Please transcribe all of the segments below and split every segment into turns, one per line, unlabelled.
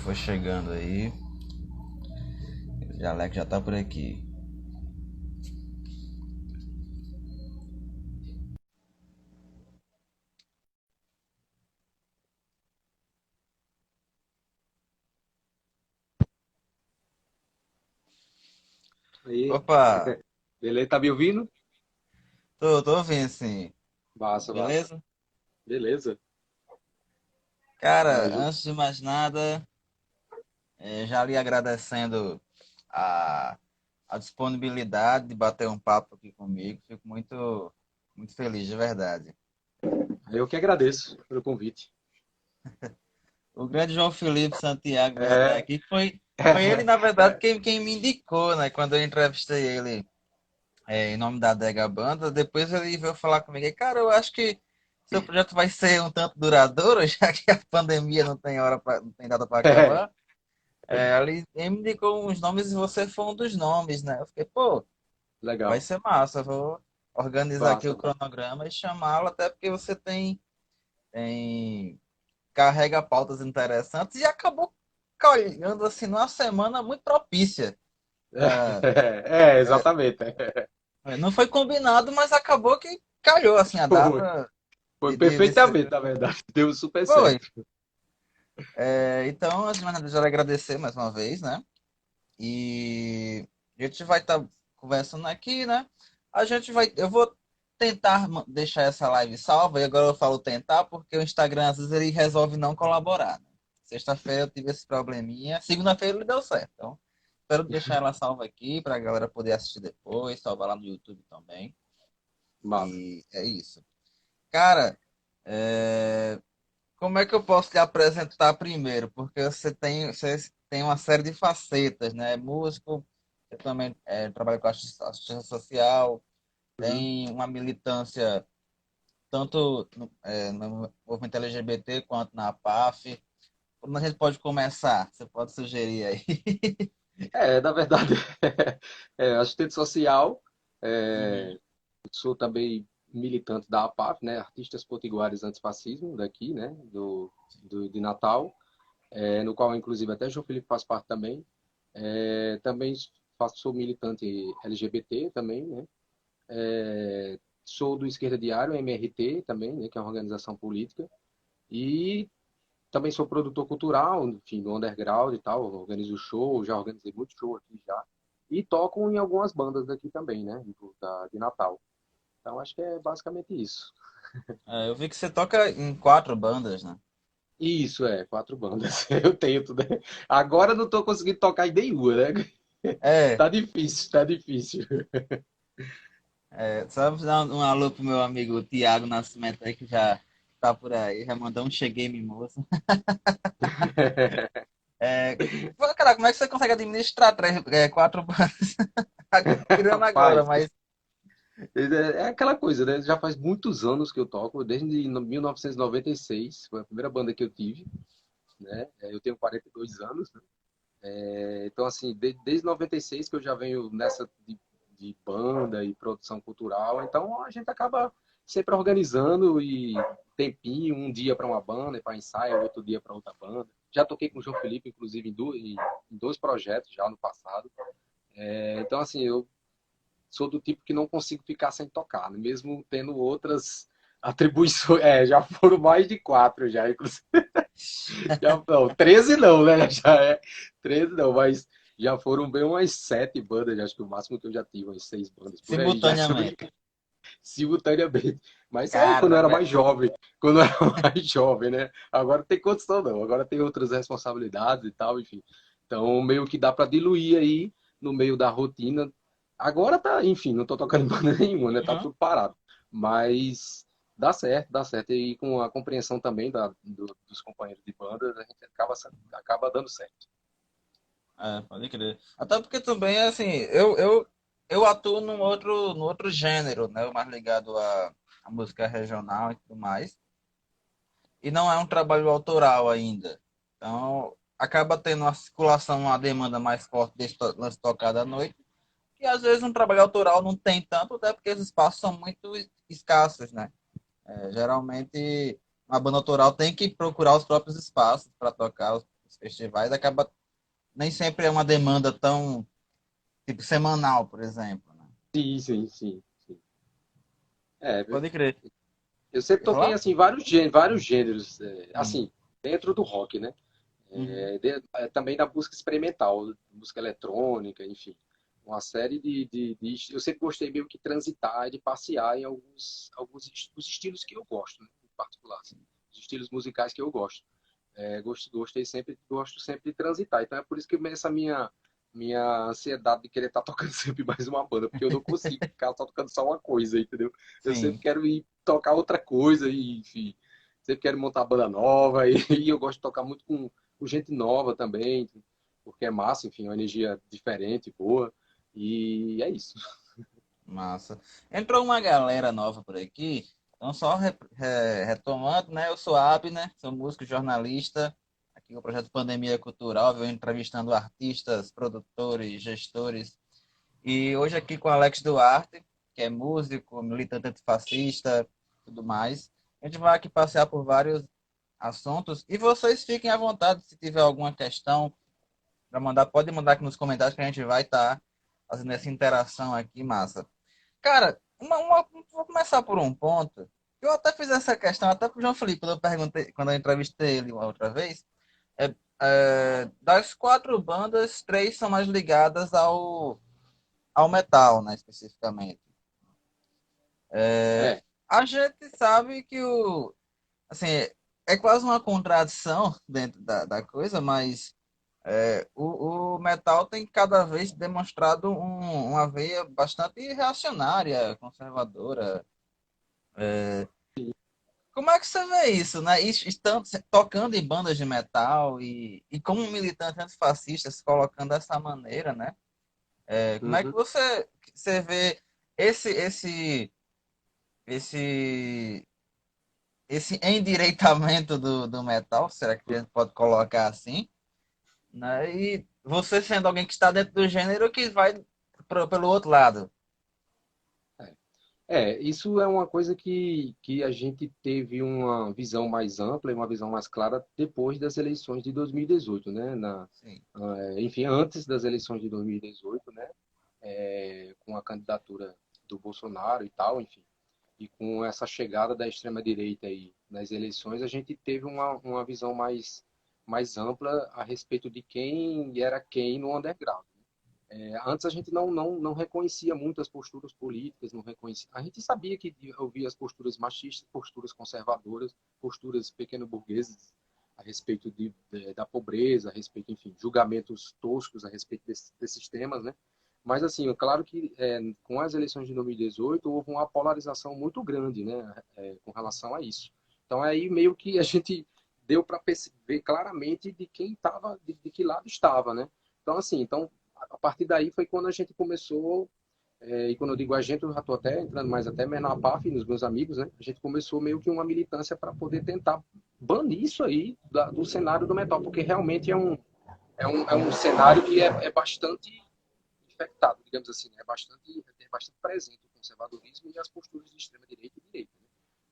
for chegando aí. O Jalek já tá por aqui.
Aí,
Opa!
beleza? Tá me ouvindo?
Tô ouvindo sim.
Massa, massa.
Beleza?
Beleza.
Cara,
Mas,
antes de mais nada, já lhe agradecendo a, a disponibilidade de bater um papo aqui comigo. Fico muito feliz, de verdade.
eu que agradeço pelo convite.
O grande João Felipe Santiago veio até
É,
aqui. Foi ele, na verdade, quem me indicou, né? Quando eu entrevistei ele em nome da Adega Banda. Depois ele veio falar comigo. E, cara, eu acho que seu projeto vai ser um tanto duradouro, já que a pandemia não tem data para
é,
acabar. Ele me indicou uns nomes e você foi um dos nomes, né? Eu fiquei, pô, vai
legal.
ser massa. Eu vou organizar aqui o
Massa, massa.
cronograma e chamá-lo, até porque você tem carrega pautas interessantes e acabou calhando assim numa semana muito propícia. Pra,
Exatamente.
não foi combinado, mas acabou que calhou assim a
Foi,
data
foi
de ser.
perfeitamente, na verdade. Deu super
Foi.
certo.
Então, antes de mais nada, eu quero agradecer mais uma vez, né? E a gente vai estar conversando aqui, né? Eu vou tentar deixar essa live salva, e agora eu falo tentar, porque o Instagram às vezes ele resolve não colaborar, né? Sexta-feira eu tive esse probleminha, segunda-feira ele deu certo. Então, espero deixar ela salva aqui para a galera poder assistir depois, salvar lá no YouTube também.
Massa.
E é isso. Cara, é, como é que eu posso te apresentar primeiro? Porque você tem uma série de facetas, né? Músico, eu também trabalho com assistência social,
Uhum.
tem uma militância tanto no movimento LGBT quanto na PAF. Como a gente pode começar? Você pode sugerir aí.
Na verdade, assistente social,
Uhum,
sou também militante da APAF, né? Artistas Potiguares Antifascismo, daqui, né? De Natal. No qual inclusive até João Felipe faz parte também. Também sou militante LGBT também, né? Sou do Esquerda Diário, MRT também, né? Que é uma organização política. E também sou produtor cultural, enfim, do underground e tal. Organizo show, já organizei muito show aqui já. E toco em algumas bandas daqui também, né? De Natal. Então acho que é basicamente isso.
eu vi que você toca em 4 bandas, né?
Isso, 4 bandas. Eu tenho tudo. Agora eu não tô conseguindo tocar em nenhuma, né?
É,
Tá difícil, tá difícil.
só dar um alô pro meu amigo Tiago Nascimento aí, que já tá por aí, já mandou um cheguei, moça. É, cara, como é que você consegue administrar 4 bandas? Tirando agora,
Rapaz,
mas.
é aquela coisa, né? Já faz muitos anos que eu toco, desde 1996, foi a primeira banda que eu tive, né? Eu tenho 42 anos, né? Então, assim, desde 96 que eu já venho nessa de banda e produção cultural, então a gente acaba sempre organizando e tempinho, um dia para uma banda, para ensaio, outro dia para outra banda. Já toquei com o João Felipe, inclusive, em 2 projetos já no passado. Então, assim, eu sou do tipo que não consigo ficar sem tocar, né? Mesmo tendo outras atribuições. Já foram mais de 4 já, inclusive. Já, não, 13 não, né? Já é 13 não, mas já foram bem umas 7 bandas, acho que o máximo que eu já tive, umas 6 bandas por aí, já
Simultaneamente.
simultaneamente. Mas isso aí quando eu era
Caramba.
mais jovem, quando eu era mais jovem, né? Agora não tem condição não, agora tem outras responsabilidades e tal, enfim. Então meio que dá para diluir aí no meio da rotina. Agora tá, enfim, não tô tocando em banda nenhuma, né? Tá
Uhum.
tudo parado. Mas dá certo. E com a compreensão também dos companheiros de banda, a gente acaba dando certo.
Pode crer. Até porque também, assim, eu atuo no outro gênero, né? Mais ligado à música regional e tudo mais. E não é um trabalho autoral ainda. Então, acaba tendo uma circulação, uma demanda mais forte desse lance tocado à noite. E às vezes um trabalho autoral não tem tanto, até porque os espaços são muito escassos, né? Geralmente, uma banda autoral tem que procurar os próprios espaços para tocar. os festivais, acaba nem sempre é uma demanda tão, tipo, semanal, por exemplo, né?
Sim, sim, sim, sim. É,
Pode crer.
eu sempre
Quer
toquei
falar?
assim vários gêneros,
Hum.
assim, dentro do rock, né?
Uhum.
Também da música experimental, música eletrônica, enfim. Uma série eu sempre gostei meio que transitar e de passear em dos estilos que eu gosto, né, em particular, assim, os estilos musicais que eu gosto. Gosto sempre de transitar. Então é por isso que essa minha ansiedade de querer estar tocando sempre mais uma banda, porque eu não consigo ficar só tocando só uma coisa, entendeu? Eu sempre
Sim.
quero ir tocar outra coisa e, enfim, sempre quero montar banda nova e eu gosto de tocar muito com gente nova também, porque é massa, enfim, é uma energia diferente, boa. E é isso.
Massa. Entrou uma galera nova por aqui, então só retomando, né? Eu sou Abner, sou músico e jornalista, aqui no projeto Pandemia Cultural, eu entrevistando artistas, produtores, gestores, e hoje aqui com o Alex Duarte, que é músico, militante antifascista, tudo mais. A gente vai aqui passear por vários assuntos, e vocês fiquem à vontade se tiver alguma questão para mandar, pode mandar aqui nos comentários que a gente vai estar fazendo essa interação aqui, massa. Cara, vou começar por um ponto. Eu até fiz essa questão, até pro João Felipe, quando eu perguntei, quando eu entrevistei ele uma outra vez. Das quatro bandas, três são mais ligadas ao metal, né, especificamente.
É,
A gente sabe que assim, é quase uma contradição dentro da coisa, mas o metal tem cada vez demonstrado uma veia bastante reacionária, conservadora. Como é que você vê isso, né? Estando, tocando em bandas de metal e como um militante antifascista se colocando dessa maneira, né? Como é que
uhum.
você vê esse, esse, esse, esse endireitamento do metal? Será que a gente pode colocar assim? Né? E você sendo alguém que está dentro do gênero que vai pelo outro lado.
Isso é uma coisa que a gente teve uma visão mais ampla e uma visão mais clara depois das eleições de 2018, né?
Sim.
Enfim, antes das eleições de 2018, né? Com a candidatura do Bolsonaro e tal, enfim, e com essa chegada da extrema-direita aí nas eleições, a gente teve uma visão mais ampla a respeito de quem era quem no underground. Antes a gente não reconhecia muito as posturas políticas, não reconhecia. A gente sabia que havia as posturas machistas, posturas conservadoras, posturas pequeno-burguesas a respeito da pobreza, a respeito, enfim, julgamentos toscos a respeito desses temas, né? Mas, assim, é claro que com as eleições de 2018 houve uma polarização muito grande, né, com relação a isso. Então, aí meio que a gente deu para perceber claramente de quem estava, de que lado estava, né? Então, assim, a partir daí foi quando a gente começou, e quando eu digo a gente, eu já estou até entrando mais até na PAF, nos meus amigos, né? A gente começou meio que uma militância para poder tentar banir isso aí do cenário do metal, porque realmente é um cenário que é bastante infectado, digamos assim, né? É bastante presente o conservadorismo e as posturas de extrema-direita e direita.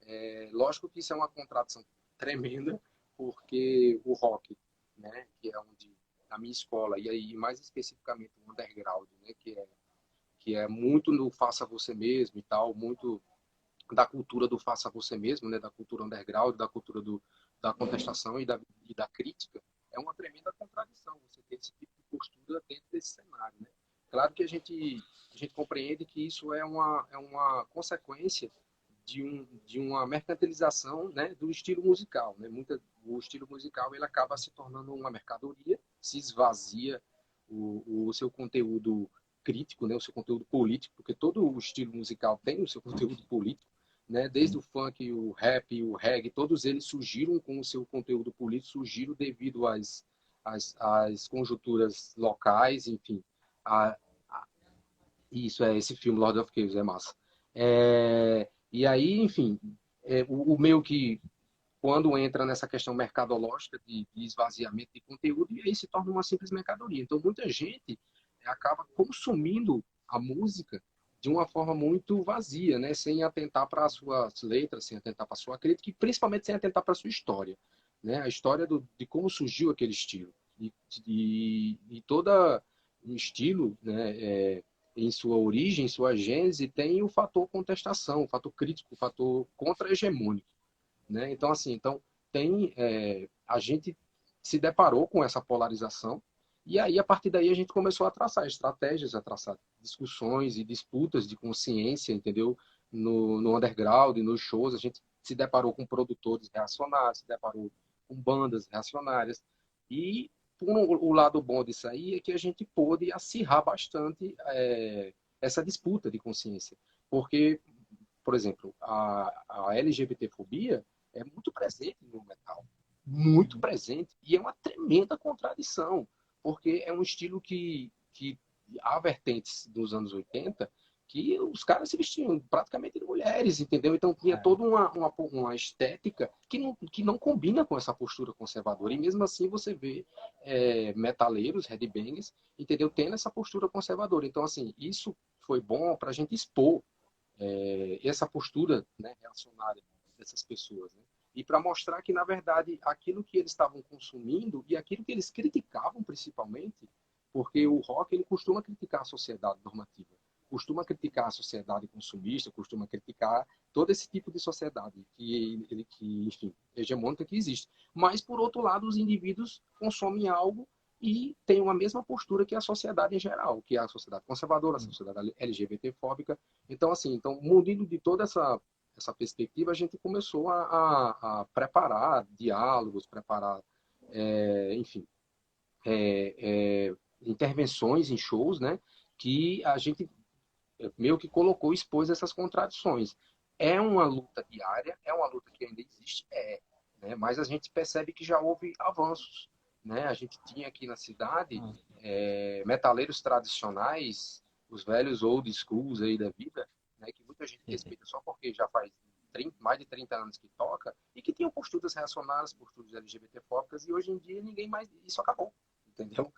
Né? Lógico que isso é uma contradição tremenda, porque o rock, né, que é onde a minha escola, e aí mais especificamente o underground, né, que é muito no faça você mesmo e tal, muito da cultura do faça você mesmo, né, da cultura underground, da cultura da contestação e da crítica, é uma tremenda contradição você ter esse tipo de postura dentro desse cenário. Né? Claro que a gente compreende que isso é uma consequência de uma mercantilização, né, do estilo musical. Né? O estilo musical ele acaba se tornando uma mercadoria, se esvazia o seu conteúdo crítico, né, o seu conteúdo político, porque todo o estilo musical tem o seu conteúdo político, né, desde o funk, o rap, o reggae, todos eles surgiram com o seu conteúdo político, surgiram devido às conjunturas locais, enfim. A, isso é esse filme Lord of Chaos, é massa. E aí, enfim, o meio que quando entra nessa questão mercadológica de esvaziamento de conteúdo, e aí se torna uma simples mercadoria. Então, muita gente acaba consumindo a música de uma forma muito vazia, né? Sem atentar para as suas letras, sem atentar para a sua crítica e principalmente sem atentar para a sua história. né? A história de como surgiu aquele estilo. E todo o estilo, né, em sua origem, em sua gênese, tem o fator contestação, o fator crítico, o fator contra-hegemônico, né? Então, assim, a gente se deparou com essa polarização e aí, a partir daí, a gente começou a traçar estratégias, a traçar discussões e disputas de consciência, entendeu? No underground, nos shows, a gente se deparou com produtores reacionários, se deparou com bandas reacionárias. E o lado bom disso aí é que a gente pôde acirrar bastante essa disputa de consciência. Porque, por exemplo, a LGBTfobia é muito presente no metal. Muito presente. E é uma tremenda contradição. Porque é um estilo que há vertentes dos anos 80 que os caras se vestiam praticamente de mulheres, entendeu? Então tinha
É.
toda uma estética que não combina com essa postura conservadora. E mesmo assim você vê metaleiros, headbangers, entendeu? Tendo essa postura conservadora. Então, assim, isso foi bom para a gente expor essa postura, né, reacionária dessas pessoas, né? E para mostrar que, na verdade, aquilo que eles estavam consumindo e aquilo que eles criticavam principalmente, porque o rock ele costuma criticar a sociedade normativa, costuma criticar a sociedade consumista, costuma criticar todo esse tipo de sociedade enfim, hegemônica que existe. Mas, por outro lado, os indivíduos consomem algo e têm uma mesma postura que a sociedade em geral, que é a sociedade conservadora, a sociedade LGBT-fóbica. Então, assim, munido de toda essa perspectiva, a gente começou a preparar diálogos, preparar, enfim, intervenções em shows, né? Que a gente meio que expôs essas contradições. É uma luta diária, é uma luta que ainda existe, né? Mas a gente percebe que já houve avanços, né? A gente tinha aqui na cidade metaleiros tradicionais, os velhos old schools aí da vida, né? Que muita gente respeita só porque já faz mais de 30 anos que toca, e que tinham posturas reacionárias, posturas LGBTfóbicas, e hoje em dia ninguém mais... Isso acabou, entendeu?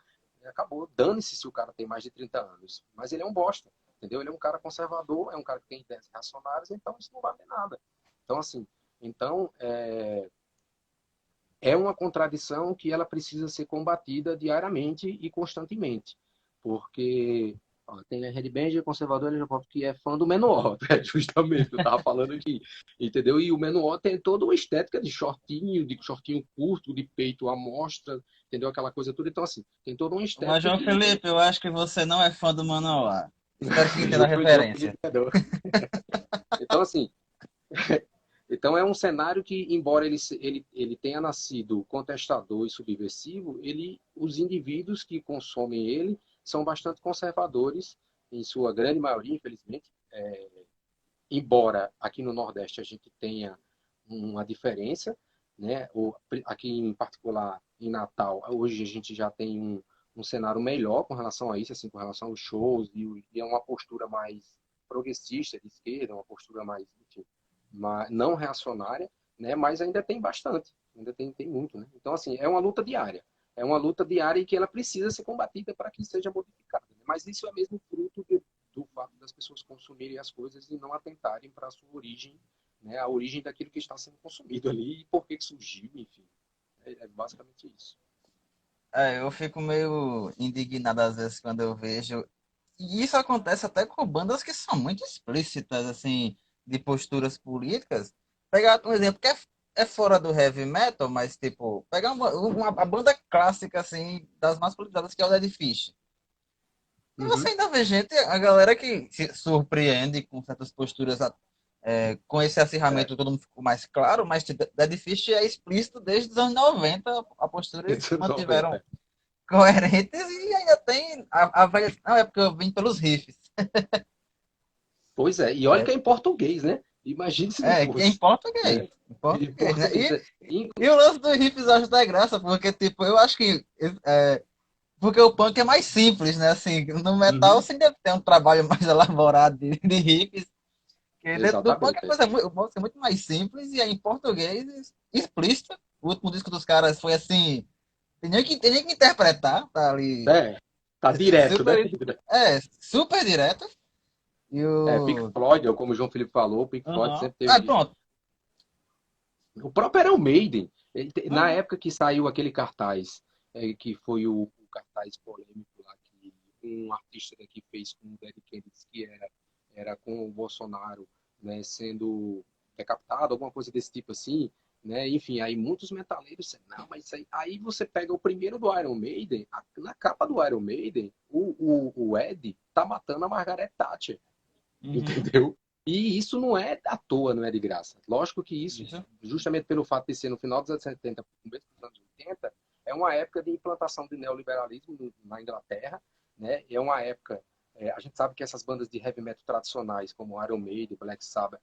Acabou. Dane-se se o cara tem mais de 30 anos. Mas ele é um bosta, entendeu? Ele é um cara conservador, é um cara que tem ideias reacionárias, então isso não vale nada. Então, assim, é uma contradição que ela precisa ser combatida diariamente e constantemente. Porque tem a Red Band conservador que é fã do Menor, justamente, eu estava falando aqui, entendeu? E o Menor tem toda uma estética de shortinho curto, de peito à mostra, entendeu? Aquela coisa toda. Então, assim, tem toda uma
Mas,
estética
João
de...
Felipe, eu acho que você não é fã do Manoá. Espero que entenda a
João
referência.
Felipe Cadê? Então, assim, então é um cenário que, embora ele tenha nascido contestador e subversivo, os indivíduos que consomem ele são bastante conservadores, em sua grande maioria, infelizmente. Embora aqui no Nordeste a gente tenha uma diferença, né? Aqui em particular em Natal, hoje a gente já tem um cenário melhor com relação a isso, assim, com relação aos shows, e é uma postura mais progressista de esquerda, uma postura mais, enfim, não reacionária, né? Mas ainda tem bastante, ainda tem muito, né? Então, assim, é uma luta diária. É uma luta diária e que ela precisa ser combatida para que seja modificada, né? Mas isso é mesmo fruto do fato das pessoas consumirem as coisas e não atentarem para a sua origem, né? A origem daquilo que está sendo consumido ali e por que surgiu, enfim. É basicamente isso.
Eu fico meio indignado às vezes quando eu vejo. E isso acontece até com bandas que são muito explícitas, assim, de posturas políticas. Pegar um exemplo que é fora do heavy metal, mas, tipo, pegar a banda clássica, assim, das mais politizadas, que é o Dead Fish. E você
Uhum.
ainda vê gente, a galera que se surpreende com certas posturas, com esse
É,
acirramento todo mundo ficou mais claro, mas tipo, Dead Fish é explícito desde os anos 90, a postura eles
90.
mantiveram coerentes e ainda tem a velha. Não, é porque eu vim pelos riffs.
Pois é, e olha
É,
que é em português, né? Imagine se não
que é em
fosse.
português.
Né?
Em
Em
português, né?
português.
E o lance dos riffs eu acho da graça, porque, tipo, eu acho que. Porque o punk é mais simples, né? Assim, no metal
Uhum.
você deve ter um trabalho mais elaborado de riffs. Que dentro do punk a
Exatamente.
coisa é muito mais simples e é em português explícito. O último disco dos caras foi assim. Tem nem que interpretar, tá ali.
É, tá direto, né?
Super, super direto. E
É, Pink
o.
Floyd, ou como o João Felipe falou, Pink Floyd
Uhum.
sempre teve isso.
Pronto.
O próprio Iron Maiden, na
Uhum.
época que saiu aquele cartaz, que foi o cartaz polêmico lá, que um artista daqui fez com o Dead Kennedys, que era com o Bolsonaro, né, sendo decapitado, alguma coisa desse tipo assim, né? Enfim, aí muitos metaleiros disseram, não, mas isso aí você pega o primeiro do Iron Maiden, na capa do Iron Maiden, o Ed tá matando a Margaret Thatcher.
Uhum.
Entendeu? E isso não é à toa, não é de graça. Lógico que isso,
Isso.
justamente pelo fato de ser no final dos anos 70, começo dos anos 80, é uma época de implantação de neoliberalismo na Inglaterra, né? É uma época, a gente sabe que essas bandas de heavy metal tradicionais, como Iron Maiden, Black Sabbath,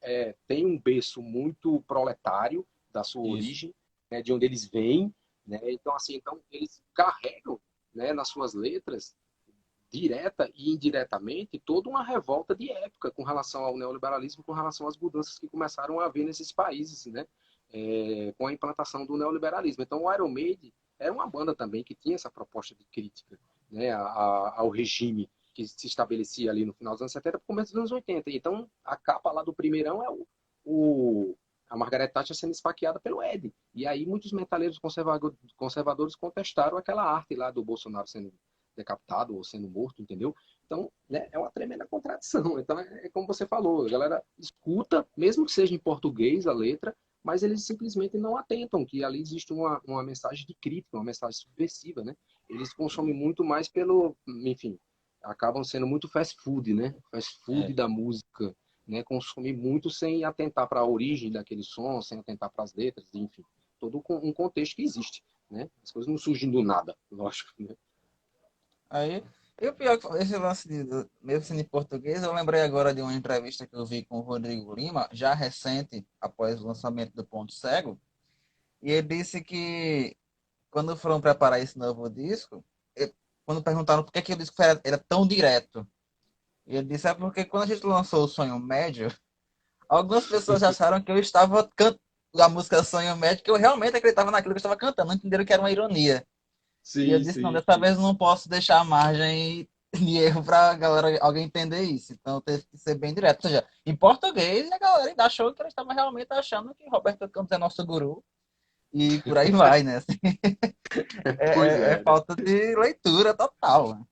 tem um berço muito proletário da sua
Isso.
origem, né? De onde eles vêm, né? Então, assim, então eles carregam, né, nas suas letras direta e indiretamente toda uma revolta de época com relação ao neoliberalismo, com relação às mudanças que começaram a haver nesses países, né? Com a implantação do neoliberalismo. Então, o Iron Maiden era uma banda também que tinha essa proposta de crítica, né, ao regime que se estabelecia ali no final dos anos 70 para o começo dos anos 80. Então, a capa lá do primeirão é a Margaret Thatcher sendo esfaqueada pelo Ed. E aí muitos metaleiros conservadores contestaram aquela arte lá do Bolsonaro sendo decapitado ou sendo morto, entendeu? Então, né, é uma tremenda contradição. Então, como você falou, a galera escuta, mesmo que seja em português a letra, mas eles simplesmente não atentam que ali existe uma mensagem de crítica, uma mensagem subversiva, né? Eles consomem muito mais pelo, enfim, acabam sendo muito fast food, né? Fast food
É.
da música, né? Consomem muito sem atentar para a origem daquele som, sem atentar para as letras, enfim, todo um contexto que existe, né? As coisas não surgem do nada, lógico, né?
Aí, e o pior é que esse lance mesmo sendo em português, eu lembrei agora de uma entrevista que eu vi com o Rodrigo Lima, já recente, após o lançamento do Ponto Cego, e ele disse que quando foram preparar esse novo disco, quando perguntaram por que, que o disco era tão direto, e ele disse, é porque quando a gente lançou o Sonho Médio, algumas pessoas acharam que eu estava cantando a música Sonho Médio, que eu realmente acreditava naquilo que eu estava cantando, não entenderam que era uma ironia. E eu
Sim,
disse, não,
sim,
dessa
sim.
vez eu não posso deixar margem de erro pra galera, alguém entender isso. Então teve que ser bem direto. Ou seja, em português, a galera ainda achou que eles estavam realmente achando que Roberto Campos é nosso guru. E por aí vai, né? Assim,
Pois
é
é, né?
falta de leitura total. Né?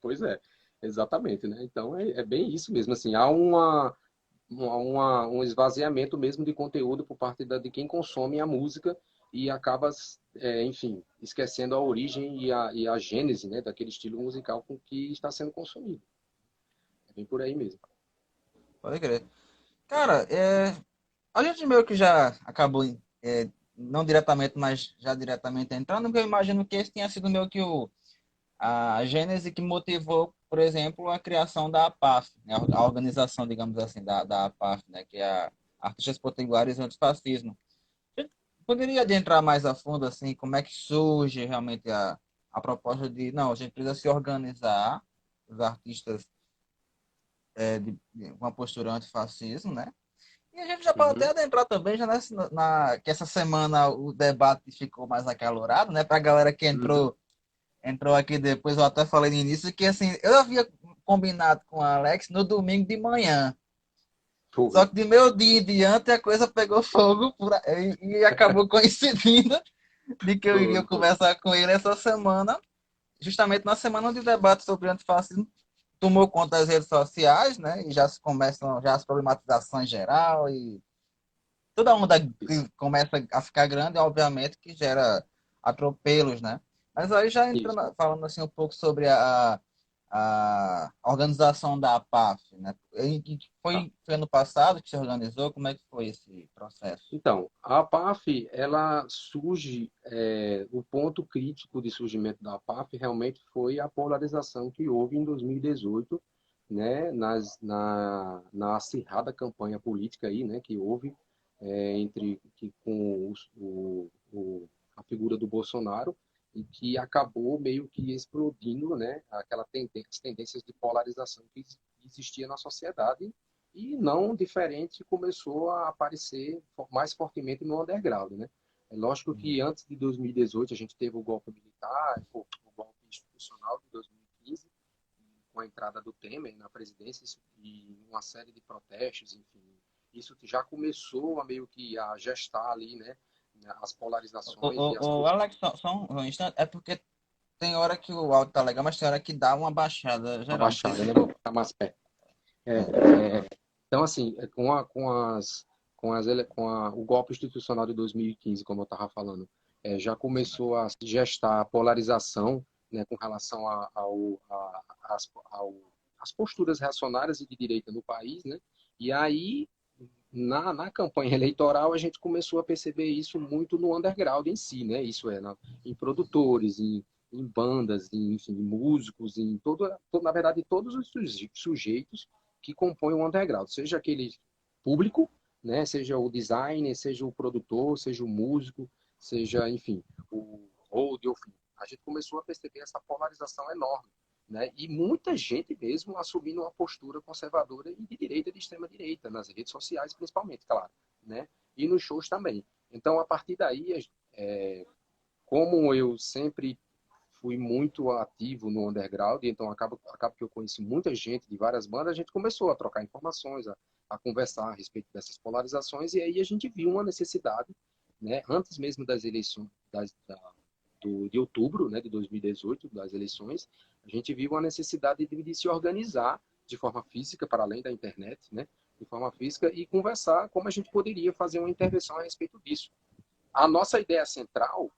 Pois é, exatamente, né? Então é bem isso mesmo, assim, há um esvaziamento mesmo de conteúdo por parte de quem consome a música e acaba, enfim, esquecendo a origem e a gênese, né, daquele estilo musical com que está sendo consumido. É bem por aí mesmo.
Pode crer. Cara, a gente meio que já acabou, não diretamente, mas já diretamente entrando, porque eu imagino que esse tenha sido meio que a gênese que motivou, por exemplo, a criação da APAF, né, a organização, digamos assim, da APAF, né, que é a Artistas Potiguares Antifascismo. Você poderia adentrar mais a fundo, assim, como é que surge realmente a proposta de, não, a gente precisa se organizar, os artistas de uma postura antifascismo, né? E a gente já pode até
Uhum,
adentrar também, já que essa semana o debate ficou mais acalorado, né? Para a galera que
uhum.
entrou aqui depois, eu até falei no início que assim, eu havia combinado com a Alex no domingo de manhã.
Foi.
Só que de meu dia em diante a coisa pegou fogo e acabou coincidindo de que eu iria
Foi.
conversar com ele essa semana, justamente na semana de debate sobre antifascismo. Tomou conta das redes sociais, né? E já se começam já as problematizações geral e toda onda
Isso.
que começa a ficar grande, obviamente, que gera atropelos, né? Mas aí já
Isso.
entrando, falando assim um pouco sobre a organização da APAF, né?
Tá.
Foi ano passado que se organizou, como é que foi esse processo?
Então, a APAF, ela surge, o ponto crítico de surgimento da APAF realmente foi a polarização que houve em 2018, né, na acirrada campanha política aí, né, que houve com a figura do Bolsonaro e que acabou meio que explodindo, né, as tendências de polarização que existia na sociedade e não diferente começou a aparecer mais fortemente no underground, né? É lógico que antes de 2018 a gente teve o golpe militar, o golpe institucional de 2015, com a entrada do Temer na presidência e uma série de protestos, enfim, isso já começou a meio que a gestar ali, né, as
O,
polarizações e as
Alex, só um instante, é porque tem hora que o áudio tá legal, mas tem hora que dá uma baixada
uma
geral. Não sei
baixada,
se.
né? Vou ficar mais perto. É,
É.
então, assim, o golpe institucional de 2015, como eu estava falando, já
Sim.
começou a se gestar a polarização, né, com relação às posturas reacionárias e de direita no país, né? E aí, na campanha eleitoral, a gente começou a perceber isso muito no underground em si, né? Isso em produtores, em bandas, enfim, em músicos, na verdade, todos os sujeitos que compõem o underground, seja aquele público, né? Seja o designer, seja o produtor, seja o músico, seja, enfim, o road, enfim. A gente começou a perceber essa polarização enorme, né? E muita gente mesmo assumindo uma postura conservadora e de direita, de extrema direita, nas redes sociais principalmente, claro, né? E nos shows também. Então, a partir daí, como eu sempre fui muito ativo no underground, então acaba que eu conheci muita gente de várias bandas, a gente começou a trocar informações, a conversar a respeito dessas polarizações, e aí a gente viu uma necessidade, né, antes mesmo das eleições, de outubro, né, de 2018, das eleições, a gente viu a necessidade de se organizar de forma física, para além da internet, né, de forma física, e conversar como a gente poderia fazer uma intervenção a respeito disso. A nossa ideia central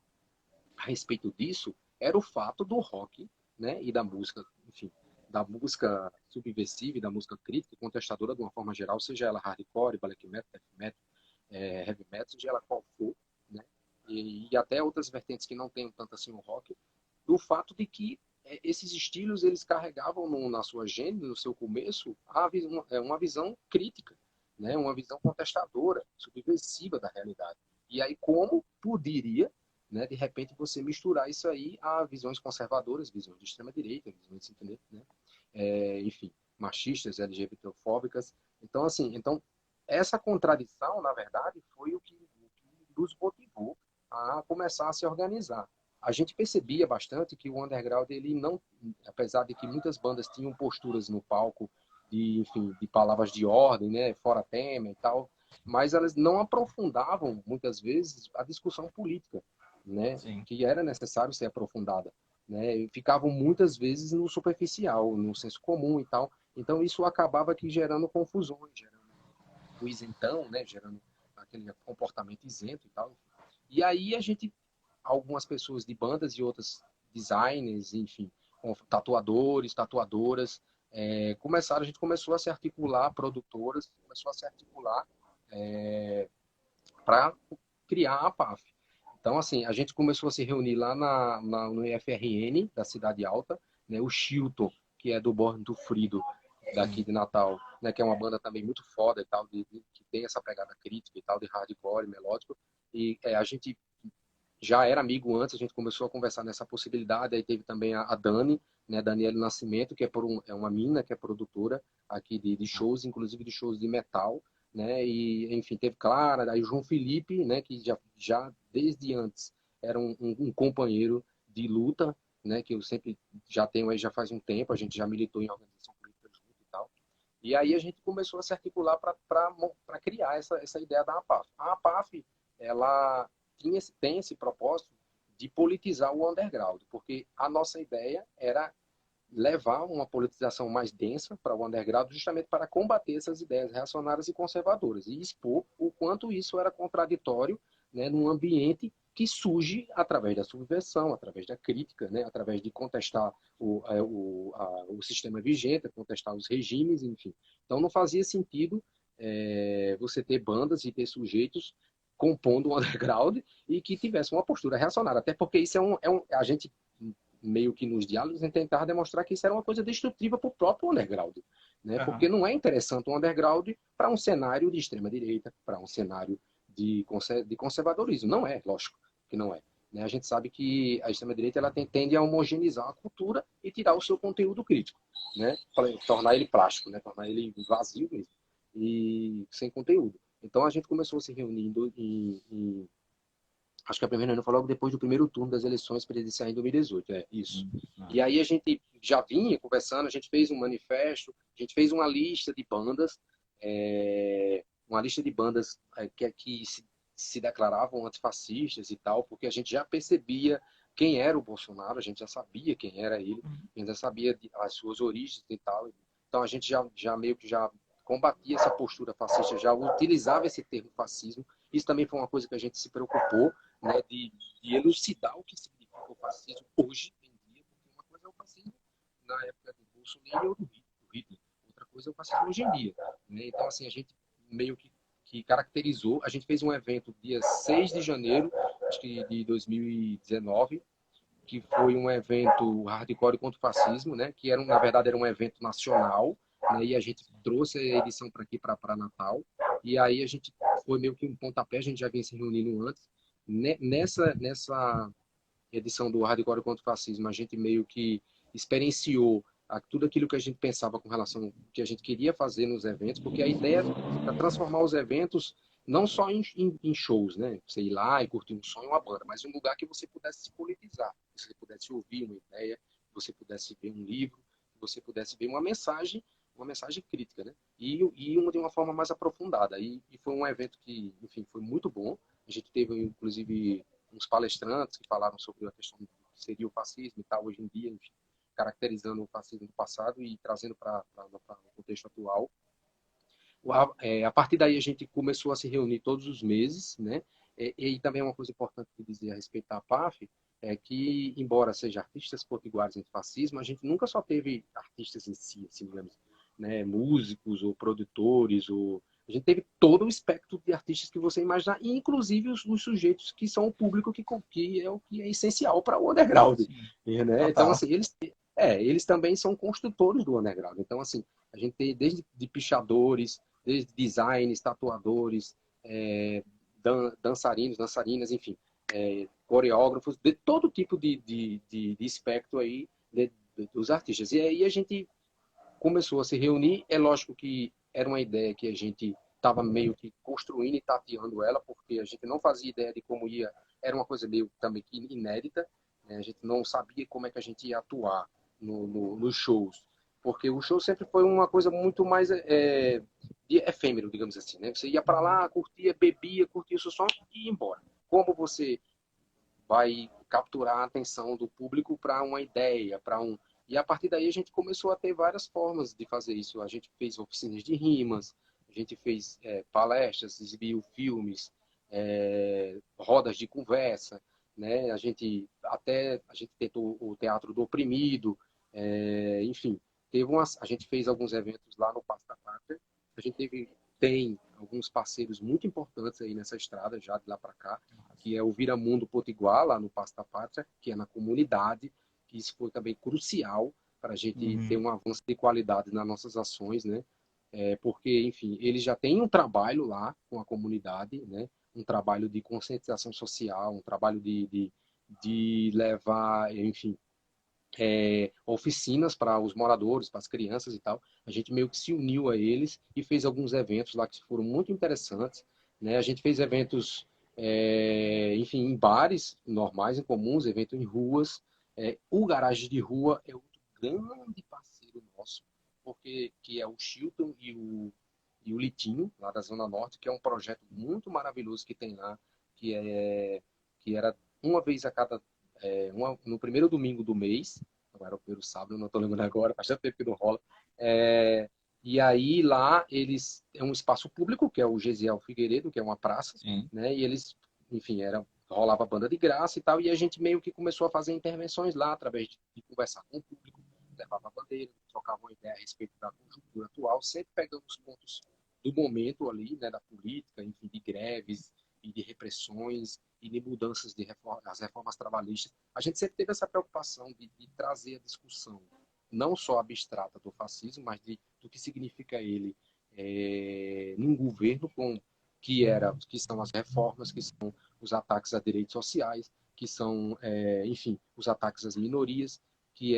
a respeito disso era o fato do rock, né, e da música, enfim, da música subversiva e da música crítica, contestadora de uma forma geral, seja ela hardcore, black metal, death metal, heavy metal, seja ela qual for, né, e até outras vertentes que não tenham tanto assim o rock, do fato de que esses estilos eles carregavam na sua gênese, no seu começo, uma visão crítica, né, uma visão contestadora, subversiva da realidade. E aí como poderia, né, de repente você misturar isso aí a visões conservadoras, visões de extrema direita, visões, entender, né? Enfim, machistas, LGBTfóbicas. Então assim, essa contradição, na verdade, foi o que nos motivou a começar a se organizar. A gente percebia bastante que o underground, ele não, apesar de que muitas bandas tinham posturas no palco enfim, de palavras de ordem, né, fora tema e tal, mas elas não aprofundavam muitas vezes a discussão política, né,
Sim.
que era necessário ser aprofundada, né, e ficavam muitas vezes no superficial, no senso comum e tal. Então isso acabava aqui gerando confusões, gerando o isentão, né, gerando aquele comportamento isento e tal. E aí algumas pessoas de bandas e outras designers, enfim, tatuadores, tatuadoras, a gente começou a se articular, produtoras, começou a se articular para criar a PAF. Então, assim, a gente começou a se reunir lá no IFRN, da Cidade Alta, né, o Chilton, que é do Born do Frido, daqui
Sim.
de Natal, né, que é uma banda também muito foda e tal, que tem essa pegada crítica e tal, de hardcore, melódico, e a gente já era amigo antes, a gente começou a conversar nessa possibilidade, aí teve também a Dani, né, Daniela Nascimento, que é uma mina, que é produtora aqui de shows, inclusive de shows de metal, né, e enfim, teve Clara, aí o João Felipe, né, que já desde antes era um companheiro de luta, né, que eu sempre já tenho aí já faz um tempo, a gente já militou em organização política junto e tal, e aí a gente começou a se articular para criar essa ideia da APAF. A APAF, ela tem esse propósito de politizar o underground, porque a nossa ideia era levar uma politização mais densa para o underground, justamente para combater essas ideias reacionárias e conservadoras e expor o quanto isso era contraditório, né, num ambiente que surge através da subversão, através da crítica, né, através de contestar o sistema vigente, contestar os regimes, enfim. Então não fazia sentido você ter bandas e ter sujeitos compondo o underground e que tivesse uma postura reacionária, até porque isso a gente meio que nos diálogos, em tentar demonstrar que isso era uma coisa destrutiva para o próprio underground. Né? Porque
Aham.
não é interessante o underground para um cenário de extrema-direita, para um cenário de conservadorismo. Não é, lógico que não é. Né? A gente sabe que a extrema-direita ela tende a homogeneizar a cultura e tirar o seu conteúdo crítico, né? Tornar ele plástico, né? Tornar ele vazio mesmo e sem conteúdo. Então a gente começou a se reunir acho que a primeira reunião foi logo depois do primeiro turno das eleições presidenciais em 2018, é isso. E aí a gente já vinha conversando, a gente fez um manifesto, a gente fez uma lista de bandas, uma lista de bandas que se declaravam antifascistas e tal, porque a gente já percebia quem era o Bolsonaro, a gente já sabia quem era ele, a gente já sabia as suas origens e tal. Então a gente já meio que já combatia essa postura fascista, já utilizava esse termo fascismo. Isso também foi uma coisa que a gente se preocupou, né, de elucidar o que significa o fascismo hoje em dia, porque uma coisa é o fascismo na época do Mussolini ou do Hitler, outra coisa é o fascismo hoje em dia. Né? Então, assim, a gente meio que caracterizou, a gente fez um evento dia 6 de janeiro, acho que de 2019, que foi um evento hardcore contra o fascismo, né? Que na verdade era um evento nacional, né? E a gente trouxe a edição para aqui, para Natal, e aí a gente foi meio que um pontapé, a gente já vinha se reunindo antes. Nessa edição do hardcore contra o fascismo, a gente meio que experienciou tudo aquilo que a gente pensava com relação ao que a gente queria fazer nos eventos, porque a ideia é transformar os eventos não só em shows, né? Você ir lá e curtir um som e uma banda, mas um lugar que você pudesse se politizar, que você pudesse ouvir uma ideia, que você pudesse ver um livro, que você pudesse ver uma mensagem crítica, né? De uma forma mais aprofundada. E foi um evento que, enfim, foi muito bom. A gente teve, inclusive, uns palestrantes que falaram sobre a questão do que seria o fascismo e tal, hoje em dia, enfim, caracterizando o fascismo do passado e trazendo para o contexto atual. A partir daí a gente começou a se reunir todos os meses, né? E também uma coisa importante de dizer a respeito da PAF é que, embora seja artistas potiguares antifascismo, a gente nunca só teve artistas em si, assim, digamos, né? Músicos ou produtores, ou a gente teve todo o espectro de artistas que você imaginar, inclusive os sujeitos que são o público que é o que é essencial para o underground, né? Então,
Total.
assim, eles também são construtores do underground. Então, assim, a gente tem desde de pichadores, desde designers, tatuadores, dançarinos, dançarinas, enfim, coreógrafos, de todo tipo de espectro aí dos artistas. E aí a gente começou a se reunir. É lógico que era uma ideia que a gente estava meio que construindo e tateando ela, porque a gente não fazia ideia de como ia, era uma coisa meio também que inédita, né? A gente não sabia como é que a gente ia atuar nos shows, porque o show sempre foi uma coisa muito mais efêmero, digamos assim, né? Você ia para lá, curtia, bebia, curtia o seu som e ia embora. Como você vai capturar a atenção do público para uma ideia, para um... E a partir daí a gente começou a ter várias formas de fazer isso. A gente fez oficinas de rimas, a gente fez palestras, exibiu filmes, rodas de conversa, né? A gente tentou o Teatro do Oprimido, enfim, a gente fez alguns eventos lá no Passo da Pátria. A gente tem alguns parceiros muito importantes aí nessa estrada, já de lá para cá, que é o Viramundo Potiguar, lá no Passo da Pátria, que é na comunidade, que isso foi também crucial para a gente ter um avanço de qualidade nas nossas ações, né? Porque, enfim, eles já têm um trabalho lá com a comunidade, né? Um trabalho de conscientização social, um trabalho de levar, enfim, oficinas para os moradores, para as crianças e tal. A gente meio que se uniu a eles e fez alguns eventos lá que foram muito interessantes, né? A gente fez eventos, enfim, em bares normais, em comuns, evento em ruas. O Garagem de Rua é outro grande parceiro nosso, porque que é o Chilton e o Litinho, lá da Zona Norte, que é um projeto muito maravilhoso que tem lá, que era uma vez a cada no primeiro domingo do mês, não era o primeiro sábado, não estou lembrando agora, faz tanto tempo que não rola. E aí lá eles é um espaço público, que é o Gesiel Figueiredo, que é uma praça,
Sim.
né? E eles, enfim, rolava banda de graça e tal, e a gente meio que começou a fazer intervenções lá, através de conversar com o público, levava a bandeira, trocava uma ideia a respeito da conjuntura atual, sempre pegando os pontos do momento ali, né, da política, enfim, de greves e de repressões e de mudanças as reformas trabalhistas. A gente sempre teve essa preocupação de trazer a discussão, não só abstrata do fascismo, mas do que significa ele num governo que são as reformas, que são os ataques a direitos sociais, que são, enfim, os ataques às minorias, que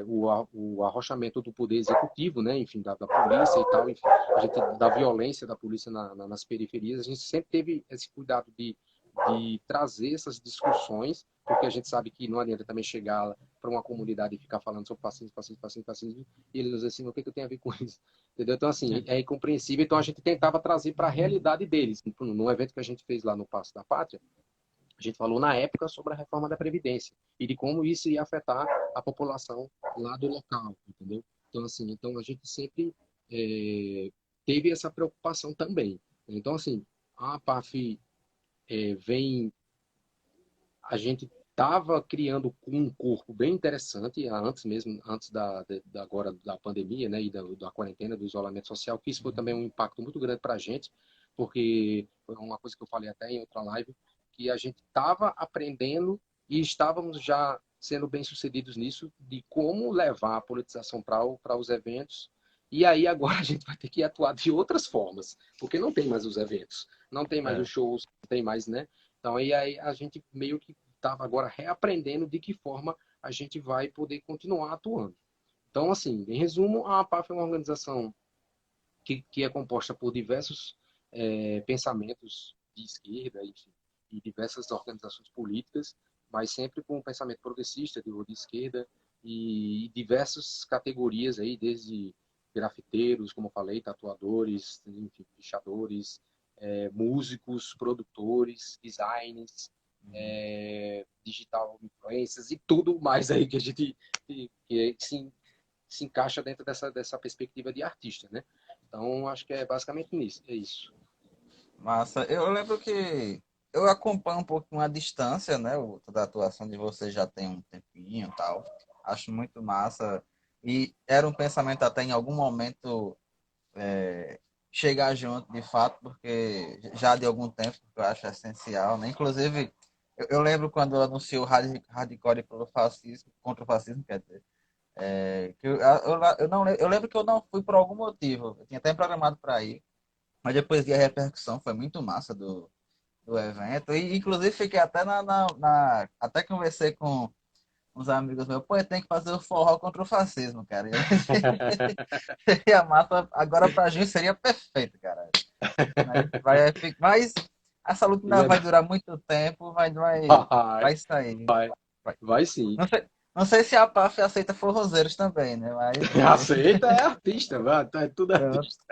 o arrochamento do poder executivo, né, enfim, da polícia e tal, enfim, a gente, da violência da polícia nas periferias, a gente sempre teve esse cuidado de trazer essas discussões, porque a gente sabe que não adianta também chegar para uma comunidade e ficar falando sobre fascismo, e eles dizem assim, o que eu tenho a ver com isso? Entendeu? Então, assim, é incompreensível. Então, a gente tentava trazer para a realidade deles. No evento que a gente fez lá no Paço da Pátria, a gente falou na época sobre a reforma da Previdência e de como isso ia afetar a população lá do local, entendeu? Então, assim, então a gente sempre teve essa preocupação também. Então, assim, a PAF vem, a gente estava criando um corpo bem interessante antes mesmo, antes agora da pandemia, né, e da quarentena, do isolamento social, que isso foi também um impacto muito grande para a gente, porque foi uma coisa que eu falei até em outra live, que a gente estava aprendendo e estávamos já sendo bem-sucedidos nisso, de como levar a politização para os eventos. E aí agora a gente vai ter que atuar de outras formas, porque não tem mais os eventos, não tem mais
É.
os shows, não tem mais, né? Então aí a gente meio que estava agora reaprendendo de que forma a gente vai poder continuar atuando. Então, assim, em resumo, a APAF é uma organização que é composta por diversos pensamentos de esquerda, enfim, e diversas organizações políticas, mas sempre com um pensamento progressista de esquerda e diversas categorias aí, desde grafiteiros, como eu falei, tatuadores, enfim, pichadores, músicos, produtores, designers, digital influencers e tudo mais aí que a gente que se encaixa dentro dessa perspectiva de artista, né? Então, acho que é basicamente nisso, é isso.
Massa. Eu lembro que eu acompanho um pouquinho a distância, né? Toda a atuação de vocês já tem um tempinho e tal. Acho muito massa. E era um pensamento até em algum momento chegar junto, de fato, porque já de algum tempo, que eu acho essencial, né? Inclusive, eu lembro quando anunciou o Hardcore pelo fascismo, contra o fascismo, quer dizer, que eu não, eu lembro que eu não fui por algum motivo. Eu tinha até programado para ir, mas depois vi a repercussão, foi muito massa do evento. E inclusive fiquei até até conversei com uns amigos meus, pô, tem que fazer o forró contra o fascismo, cara. Seria massa, agora pra gente seria perfeito, cara. Mas essa luta ainda vai durar muito tempo,
Vai,
vai sair.
vai,
Vai.
vai sim.
Não sei se a PAF aceita forrozeiros também, né? Mas
Aceita, é artista, vai, é tudo
pronto.
artista.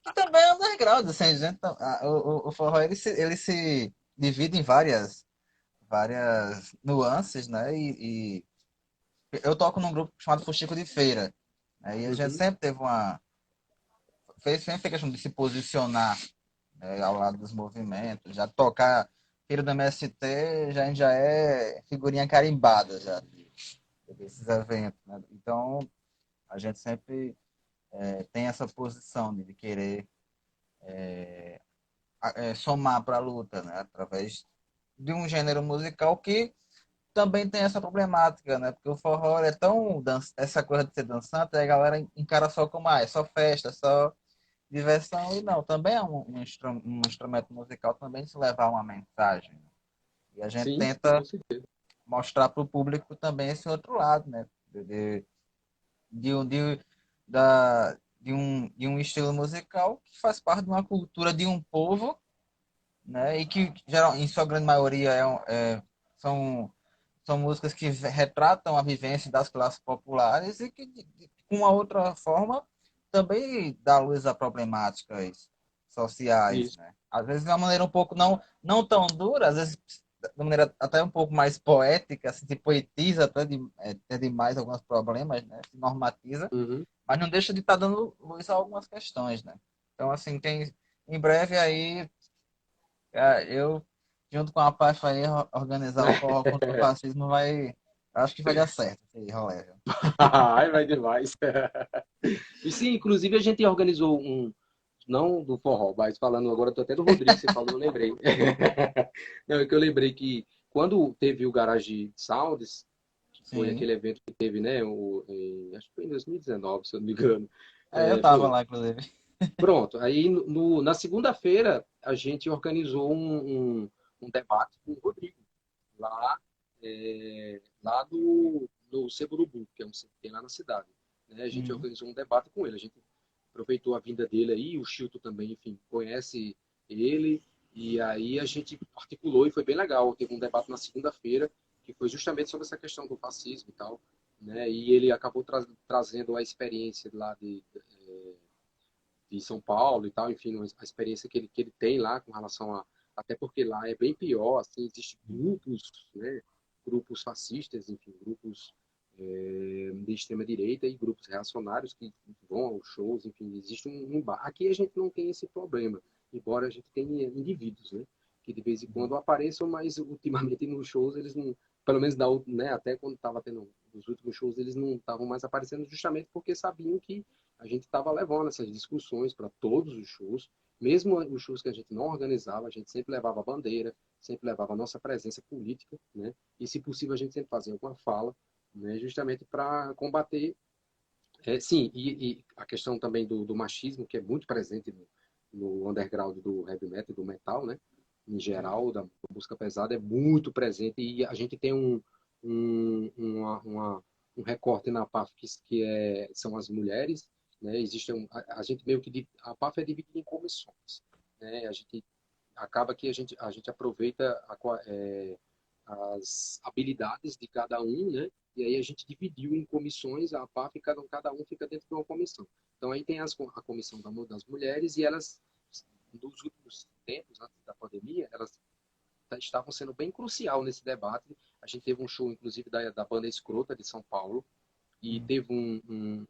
Que também é underground, assim, a gente, o forró ele se divide em várias nuances, né? E eu toco num grupo chamado Fuxico de Feira, né? E a gente
Uhum.
sempre teve sempre fez questão de se posicionar, né, ao lado dos movimentos, já tocar Feira do MST a gente já é figurinha carimbada já desses eventos, né? Então a gente sempre tem essa posição de querer somar para a luta, né? Através de um gênero musical que também tem essa problemática, né? Porque o forró é tão essa coisa de ser dançante, a galera encara só como é só festa, só diversão e não, também é um instrumento musical também se levar uma mensagem. E a gente
Sim,
tenta
com certeza.
mostrar para o público também esse outro lado, né? De, um- de, da, de um estilo musical que faz parte de uma cultura de um povo, né? E que geral, em sua grande maioria são são músicas que retratam a vivência das classes populares e que, de uma outra forma, também dá luz a problemáticas sociais,
Isso.
né? Às vezes de uma maneira um pouco não tão dura, às vezes de uma maneira até um pouco mais poética, assim, se poetiza até demais alguns problemas, né? Se normatiza,
Uhum.
mas não deixa de estar dando luz a algumas questões, né? Então, assim, em breve aí, eu junto com a PAF aí, organizar o forró contra o fascismo acho que vai dar certo esse rolê, viu?
Ai, vai demais. E sim, inclusive a gente organizou não do forró, mas falando agora, tô até do Rodrigo, você falou, eu lembrei. Não, é que eu lembrei que quando teve o Garage Sounds, que foi
Sim.
aquele evento que teve, né, acho que foi em 2019, se eu não me engano.
Eu tava
Pronto,
lá, inclusive.
pronto. Aí na segunda-feira a gente organizou um debate com o Rodrigo, lá, lá no Seburubu, que é um centro que tem lá na cidade. Né? A gente
Uhum.
organizou um debate com ele. A gente aproveitou a vinda dele aí, o Chilton também, enfim, conhece ele. E aí a gente articulou e foi bem legal. Teve um debate na segunda-feira que foi justamente sobre essa questão do fascismo e tal, né? E ele acabou trazendo a experiência lá de São Paulo e tal, enfim, a experiência que ele tem lá com relação a... Até porque lá é bem pior, assim, existem grupos, né? Grupos fascistas, enfim, grupos de extrema-direita e grupos reacionários que vão aos shows, enfim, existe um bar. Aqui a gente não tem esse problema, embora a gente tenha indivíduos, né? Que de vez em quando apareçam, mas ultimamente nos shows eles não, pelo menos né, até quando estava tendo os últimos shows, eles não estavam mais aparecendo justamente porque sabiam que a gente estava levando essas discussões para todos os shows, mesmo os shows que a gente não organizava, a gente sempre levava a bandeira, sempre levava a nossa presença política, né? E se possível a gente sempre fazia alguma fala, né? Justamente para combater, sim, e a questão também do machismo, que é muito presente no underground do heavy metal e do metal, né? Em geral, da música pesada, é muito presente e a gente tem um, um recorte na PAF são as mulheres, né? Existe a gente meio que a PAF é dividida em comissões, né? A gente acaba que a gente aproveita as habilidades de cada um, né? E aí a gente dividiu em comissões, a PAF, e cada um fica dentro de uma comissão. Então aí tem a comissão das mulheres e elas, nos últimos tempos, antes da pandemia, elas estavam sendo bem crucial nesse debate. A gente teve um show, inclusive, da banda Escrota, de São Paulo, e teve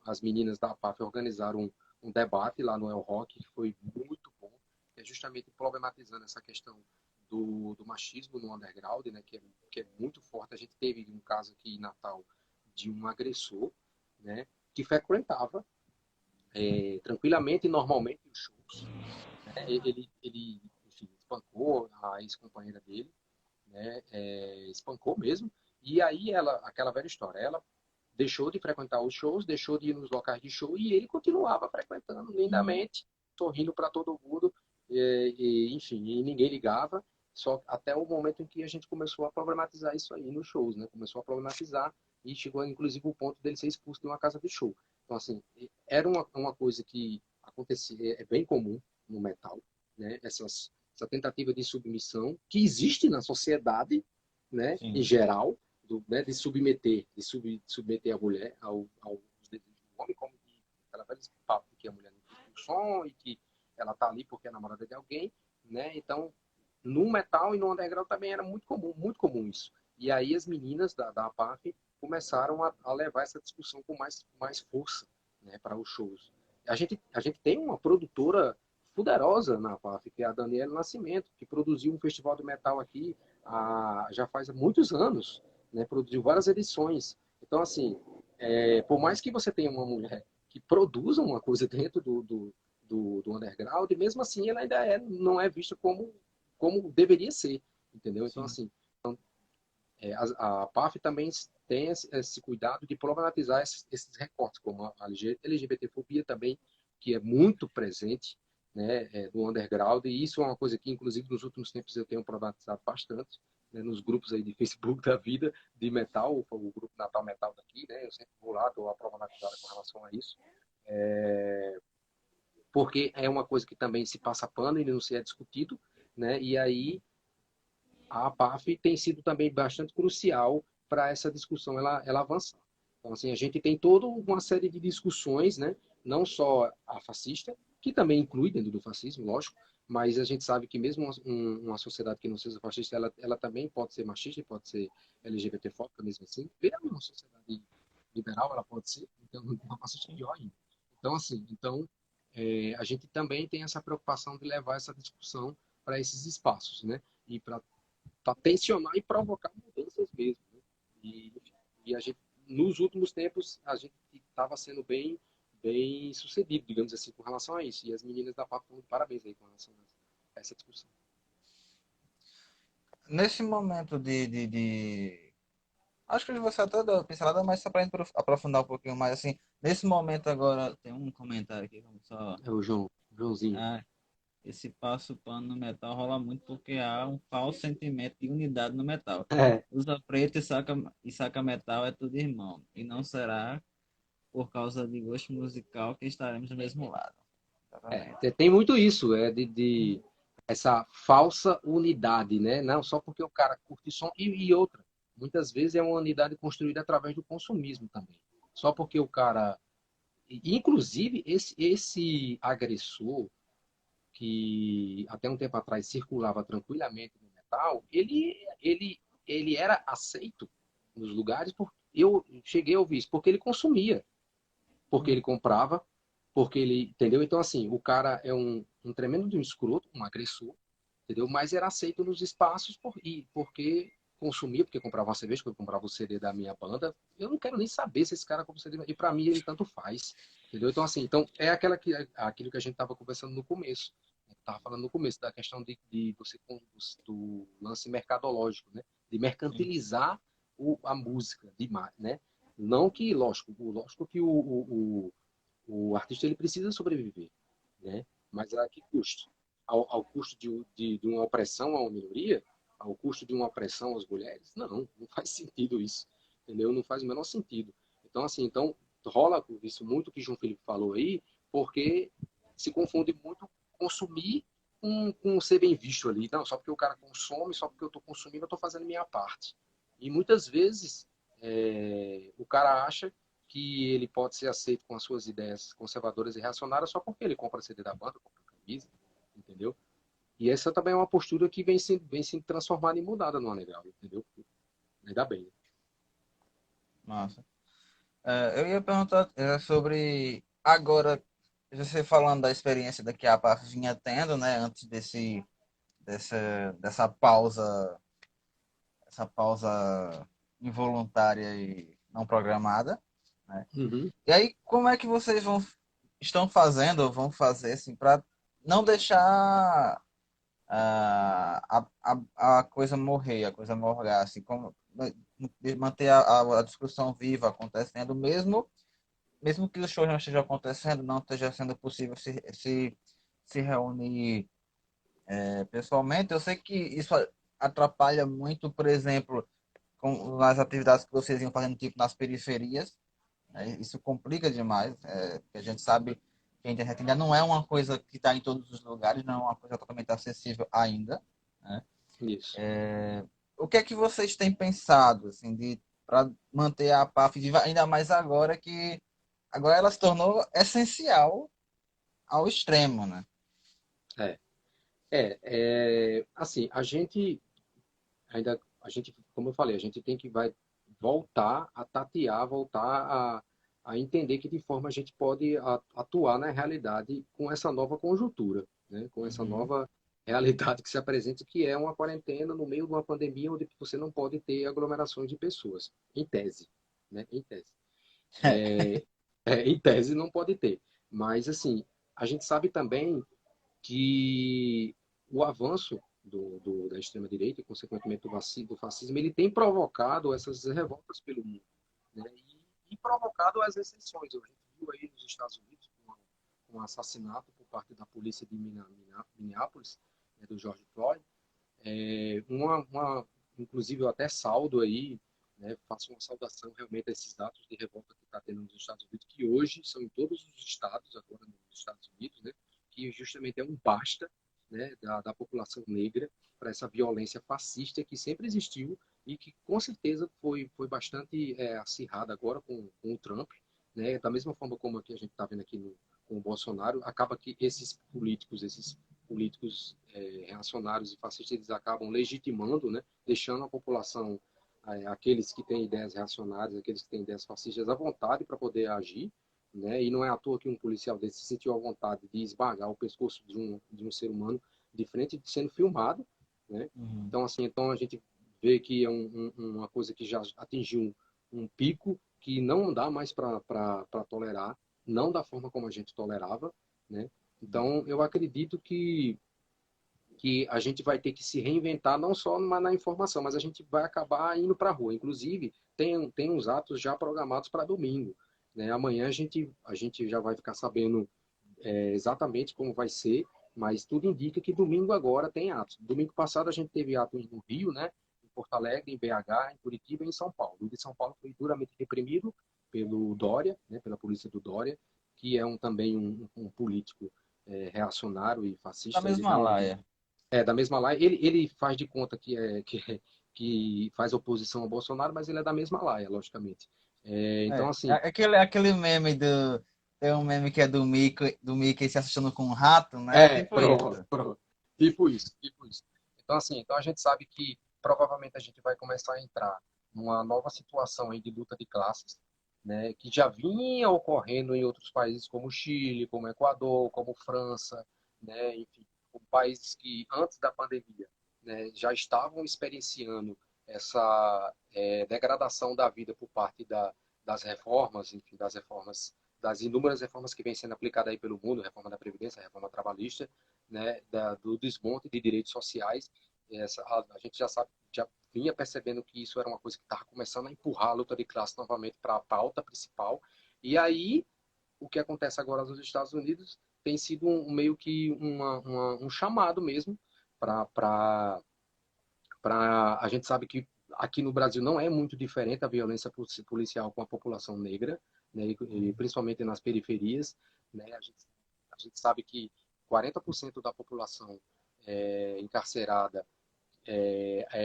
as meninas da PAF organizaram um debate lá no El Rock, que foi muito bom, que é justamente problematizando essa questão do machismo no underground, né, que é muito forte. A gente teve um caso aqui em Natal de um agressor, né, que frequentava tranquilamente e normalmente os shows. Né, ele enfim, espancou a ex-companheira dele, né, espancou mesmo, e aí aquela velha história, ela deixou de frequentar os shows, deixou de ir nos locais de show e ele continuava frequentando lindamente, sorrindo para todo mundo, enfim, e ninguém ligava, só até o momento em que a gente começou a problematizar isso aí nos shows, né? Começou a problematizar e chegou inclusive o ponto dele ser expulso de uma casa de show. Então, assim, era uma coisa que acontecia, é bem comum no metal, né? Essa tentativa de submissão que existe na sociedade, né? Em
Sim.
geral, né, de submeter a mulher aos desejos do homem, como que ela vai dizer papo que a mulher não tem som e que ela tá ali porque é namorada de alguém, né? Então, no metal e no underground também era muito comum isso. E aí as meninas da APAF começaram a levar essa discussão com mais força, né, para os shows. A gente tem uma produtora poderosa na APAF, que é a Daniela Nascimento, que produziu um festival de metal aqui já faz muitos anos, né? Produziu várias edições. Então, assim, por mais que você tenha uma mulher que produza uma coisa dentro do underground, mesmo assim ela ainda não é vista como deveria ser, entendeu? Então,
Sim.
assim, a PAF também tem esse cuidado de problematizar esses recortes, como a LGBTfobia também, que é muito presente, né, no underground, e isso é uma coisa que, inclusive, nos últimos tempos eu tenho problematizado bastante, né, nos grupos aí de Facebook da vida, de metal, o grupo Natal Metal daqui, né, eu sempre vou lá, dou uma problematizada com relação a isso, porque é uma coisa que também se passa pano e não se é discutido, né, e aí a PAF tem sido também bastante crucial para essa discussão ela avançar. Então, assim, a gente tem toda uma série de discussões, né? Não só a fascista, que também inclui dentro do fascismo, lógico, mas a gente sabe que mesmo uma sociedade que não seja fascista, ela também pode ser machista e pode ser LGBTfóbica mesmo assim. Mesmo uma sociedade liberal, ela pode ser, então uma fascista pior ainda. Então, assim, a gente também tem essa preocupação de levar essa discussão para esses espaços, né? E para tensionar e provocar mudanças mesmo. Né? E a gente, nos últimos tempos, a gente estava sendo bem sucedido, digamos assim, com relação a isso. E as meninas da PAP estão de parabéns aí com relação a essa discussão.
Nesse momento acho que você até deu uma pincelada, mas só para aprofundar um pouquinho mais, assim, nesse momento agora, tem um comentário aqui, vamos só...
É o Joãozinho.
Ah, esse passo pano no metal rola muito porque há um falso sentimento de unidade no metal.
É,
Usa preto e saca metal é tudo irmão. E não será por causa de gosto musical que estaremos do mesmo lado. Exatamente.
tem muito isso, essa falsa unidade, né? Não só porque o cara curte som e outra. muitas vezes é uma unidade construída através do consumismo também. Só porque o cara... Inclusive, esse agressor, que até um tempo atrás circulava tranquilamente no metal, ele era aceito nos lugares, porque eu cheguei a ouvir isso, porque ele consumia, porque ele comprava, porque ele, entendeu? Então, assim, o cara é um tremendo de um escroto, um agressor, entendeu? Mas era aceito nos espaços porque consumia, porque comprava uma cerveja, porque comprava o CD da minha banda. Eu não quero nem saber se esse cara compra o CD, e para mim ele tanto faz, entendeu? Então, assim, então é aquilo que a gente estava conversando no começo. Estava falando no começo da questão de você do lance mercadológico, né? De
Sim.
mercantilizar a música demais, né? Não que, lógico que o artista ele precisa sobreviver, né? Mas a que custo? Ao custo de uma opressão a uma minoria? Ao custo de uma opressão às mulheres? Não faz sentido isso, entendeu? Não faz o menor sentido. Então, assim, então rola isso muito que João Felipe falou aí, porque se confunde muito consumir com ser bem visto ali. Não, só porque o cara consome, só porque eu estou consumindo, eu estou fazendo minha parte. E muitas vezes o cara acha que ele pode ser aceito com as suas ideias conservadoras e reacionárias só porque ele compra CD da banda, compra camisa, entendeu? E essa também é uma postura que vem sendo transformada e mudada no Anegal, entendeu? Ainda bem.
Massa. Eu ia perguntar sobre agora, você falando da experiência da que a PAF vinha tendo, né, antes dessa pausa, essa pausa involuntária e não programada, né?
Uhum.
E aí, como é que vocês estão fazendo ou vão fazer assim para não deixar a coisa morrer, a coisa morgar, assim, como manter a discussão viva acontecendo, mesmo que o show não esteja acontecendo, não esteja sendo possível se reunir pessoalmente. Eu sei que isso atrapalha muito, por exemplo, com as atividades que vocês iam fazendo tipo nas periferias, né? Isso complica demais, porque a gente sabe que a internet ainda não é uma coisa que está em todos os lugares, não é uma coisa totalmente acessível ainda, né?
Isso.
O que é que vocês têm pensado assim de para manter a PAF viva, ainda mais agora que agora ela se tornou essencial ao extremo, né?
É. Assim, como eu falei, a gente vai voltar a tatear, voltar a entender que de forma a gente pode atuar na realidade com essa nova conjuntura, né? Com essa
Uhum.
nova realidade que se apresenta, que é uma quarentena no meio de uma pandemia onde você não pode ter aglomerações de pessoas, em tese, né? Em tese. Em tese não pode ter. Mas, assim, a gente sabe também que o avanço da extrema-direita e, consequentemente, do fascismo, ele tem provocado essas revoltas pelo mundo, né? E provocado as exceções. A gente viu aí nos Estados Unidos com um assassinato por parte da polícia de Minneapolis, né, do George Floyd. Inclusive, eu até saldo aí, né, faço uma saudação realmente a esses atos de revolta que está tendo nos Estados Unidos, que hoje são em todos os estados, agora nos Estados Unidos, né, que justamente é um basta, né, da população negra para essa violência fascista que sempre existiu e que com certeza foi bastante acirrada agora com o Trump, né, da mesma forma como aqui a gente está vendo aqui com o Bolsonaro, acaba que esses políticos reacionários e fascistas, eles acabam legitimando, né, deixando a população, aqueles que têm ideias reacionárias, aqueles que têm ideias fascistas, à vontade para poder agir, né, e não é à toa que um policial desse se sentiu à vontade de esmagar o pescoço de um ser humano de frente sendo filmado, né.
Uhum.
Então, assim, então a gente vê que é uma coisa que já atingiu um pico que não dá mais para tolerar, não da forma como a gente tolerava, né. Então, eu acredito que a gente vai ter que se reinventar não só na informação, mas a gente vai acabar indo para a rua. Inclusive, tem uns atos já programados para domingo. Né? Amanhã a gente já vai ficar sabendo exatamente como vai ser, mas tudo indica que domingo agora tem atos. Domingo passado a gente teve atos no Rio, né? Em Porto Alegre, em BH, em Curitiba e em São Paulo. O de São Paulo foi duramente reprimido pelo Dória, né? Pela polícia do Dória, que é também um político reacionário e
Da
fascista. Ele
mesma
não,
laia.
da mesma lá, ele faz de conta que que faz oposição ao Bolsonaro, mas ele é da mesma laia, logicamente. Então,
É
assim,
aquele meme do. Tem um meme que é do Mickey se assustando com um rato, né? Tipo
pronto,
isso.
pronto. Tipo isso, tipo isso. Então, assim, então a gente sabe que provavelmente a gente vai começar a entrar numa nova situação aí de luta de classes, né, que já vinha ocorrendo em outros países como Chile, como Equador, como França, né, enfim, como países que antes da pandemia, né, já estavam experienciando essa degradação da vida por parte das reformas, enfim, das inúmeras reformas que vêm sendo aplicadas aí pelo mundo, reforma da Previdência, reforma trabalhista, né, do desmonte de direitos sociais. A gente já sabe, já vinha percebendo que isso era uma coisa que estava começando a empurrar a luta de classe novamente para a pauta principal. E aí, o que acontece agora nos Estados Unidos tem sido meio que um chamado mesmo para a gente sabe que aqui no Brasil não é muito diferente a violência policial com a população negra, né, e principalmente nas periferias, né, a gente sabe que 40% da população encarcerada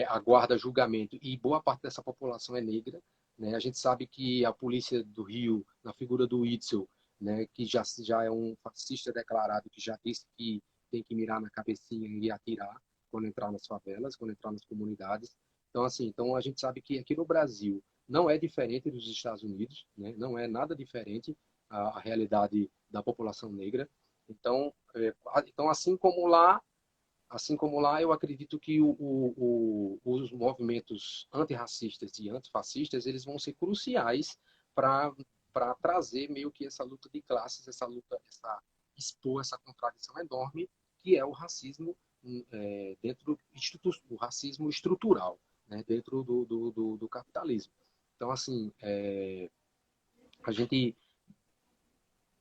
aguarda julgamento e boa parte dessa população é negra, né, a gente sabe que a polícia do Rio, na figura do Itzel, né, que já é um fascista declarado, que já disse que tem que mirar na cabecinha e atirar quando entrar nas favelas, quando entrar nas comunidades. Então, assim, então a gente sabe que aqui no Brasil não é diferente dos Estados Unidos, né? Não é nada diferente a realidade da população negra. Então, então assim como lá, eu acredito que os movimentos antirracistas e antifascistas eles vão ser cruciais para trazer meio que essa luta de classes, essa luta, expor essa contradição enorme que é o racismo dentro do racismo estrutural, né, dentro do capitalismo. Então, assim, a gente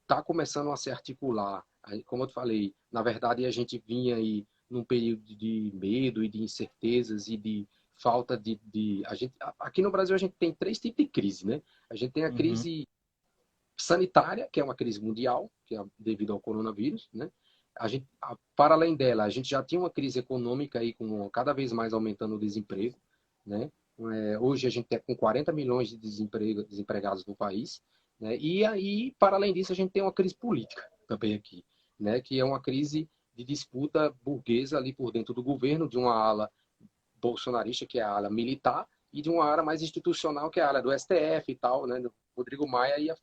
está começando a se articular. Como eu te falei, na verdade a gente vinha aí num período de medo e de incertezas e de falta a gente aqui no Brasil a gente tem três tipos de crise, né? A gente tem a
Uhum.
crise sanitária, que é uma crise mundial, que é devido ao coronavírus, né? Para além dela, a gente já tinha uma crise econômica aí com cada vez mais aumentando o desemprego, né? Hoje a gente está com 40 milhões de desempregados no país, né? E aí, para além disso, a gente tem uma crise política também aqui, né? Que é uma crise de disputa burguesa ali por dentro do governo, de uma ala bolsonarista, que é a ala militar, e de uma ala mais institucional, que é a ala do STF e tal, né? Do Rodrigo Maia e a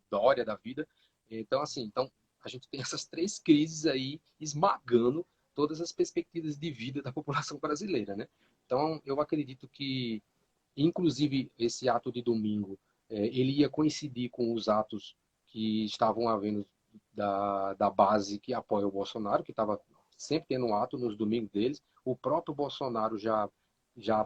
Dória da vida. Então, assim, então, a gente tem essas três crises aí esmagando todas as perspectivas de vida da população brasileira, né? Então, eu acredito que, inclusive, esse ato de domingo, ele ia coincidir com os atos que estavam havendo da base que apoia o Bolsonaro, que estava sempre tendo um ato nos domingos deles. O próprio Bolsonaro já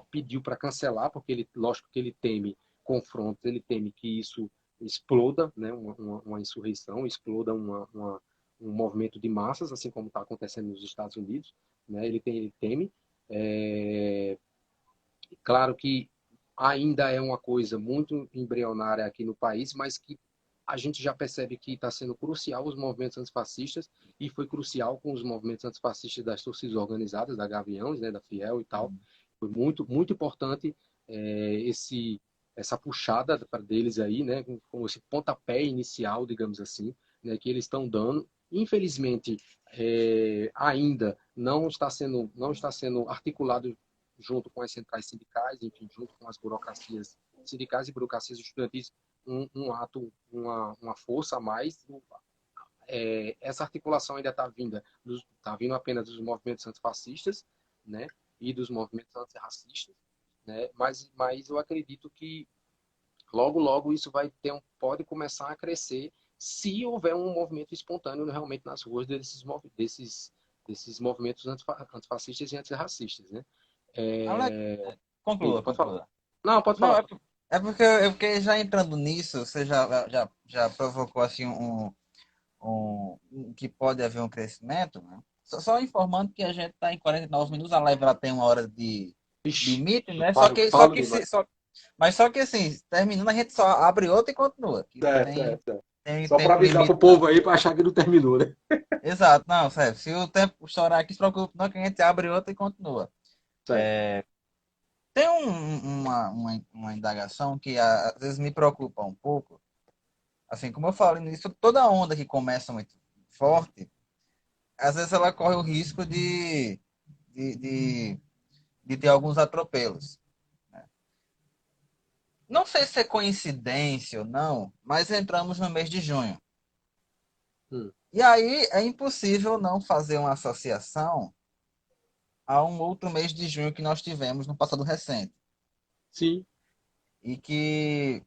pediu para cancelar, porque ele, lógico que ele teme confrontos, ele teme que isso exploda, né, uma insurreição, exploda um movimento de massas, assim como está acontecendo nos Estados Unidos, né, ele teme. É, Claro que ainda é uma coisa muito embrionária aqui no país, mas que a gente já percebe que está sendo crucial os movimentos antifascistas e foi crucial com os movimentos antifascistas das torcidas organizadas, da Gaviões, né, da Fiel e tal. Foi muito, muito importante essa puxada para deles aí, né, com esse pontapé inicial, digamos assim, né, que eles estão dando. Infelizmente, ainda não está sendo articulado junto com as centrais sindicais, enfim, junto com as burocracias sindicais e burocracias estudantis, um ato, uma força a mais. Essa articulação ainda está vindo apenas dos movimentos antifascistas, né, e dos movimentos antirracistas, né, mas eu acredito que logo, logo isso pode começar a crescer se houver um movimento espontâneo realmente nas ruas desses movimentos antifascistas e antirracistas, né?
Ale-
Diga,
Conclua,
pode falar.
conclua.
Não, pode
Não,
falar.
é porque já entrando nisso, você já provocou assim que pode haver um crescimento, né? Só informando que a gente está em 49 minutos, a live ela tem uma hora de
Ixi,
limite, né? Só
falo,
que, só
falo
que
demais.
se, só, mas só que assim, terminando, a gente só abre outra e continua. Que não
Certo,
tem,
certo, certo.
tem
Só para
tempo
avisar
limite,
pro
não.
povo aí para achar que não terminou, né?
Exato, não, sério. Se o tempo estourar aqui, se preocupe, não, que a gente abre outra e continua.
Certo.
Tem uma indagação que às vezes me preocupa um pouco. Assim, como eu falo nisso, toda onda que começa muito forte, às vezes ela corre o risco de, de, de ter alguns atropelos. Não sei se é coincidência ou não, mas entramos no mês de junho.
Hum.
E aí é impossível não fazer uma associação a um outro mês de junho que nós tivemos no passado recente.
Sim.
E que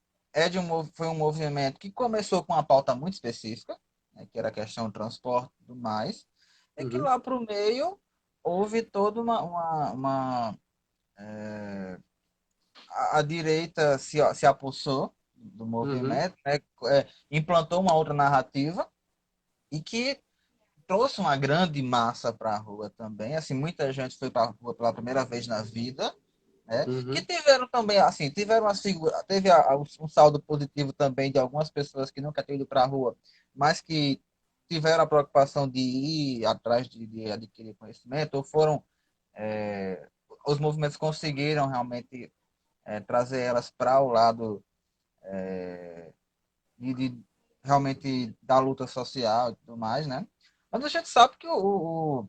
foi um movimento que começou com uma pauta muito específica, né, que era a questão do transporte e tudo mais, é que
Uhum.
lá para o meio houve toda a direita se apossou do
Uhum.
movimento, né, implantou uma outra narrativa e que trouxe uma grande massa para a rua também. Assim, muita gente foi para a rua pela primeira vez na vida, né? Que
Uhum.
tiveram também, assim, tiveram as figuras, teve um saldo positivo também de algumas pessoas que nunca tinham ido para a rua, mas que tiveram a preocupação de ir atrás de adquirir conhecimento, ou foram, os movimentos conseguiram realmente trazer elas para o lado de realmente da luta social e tudo mais, né? Mas a gente sabe que o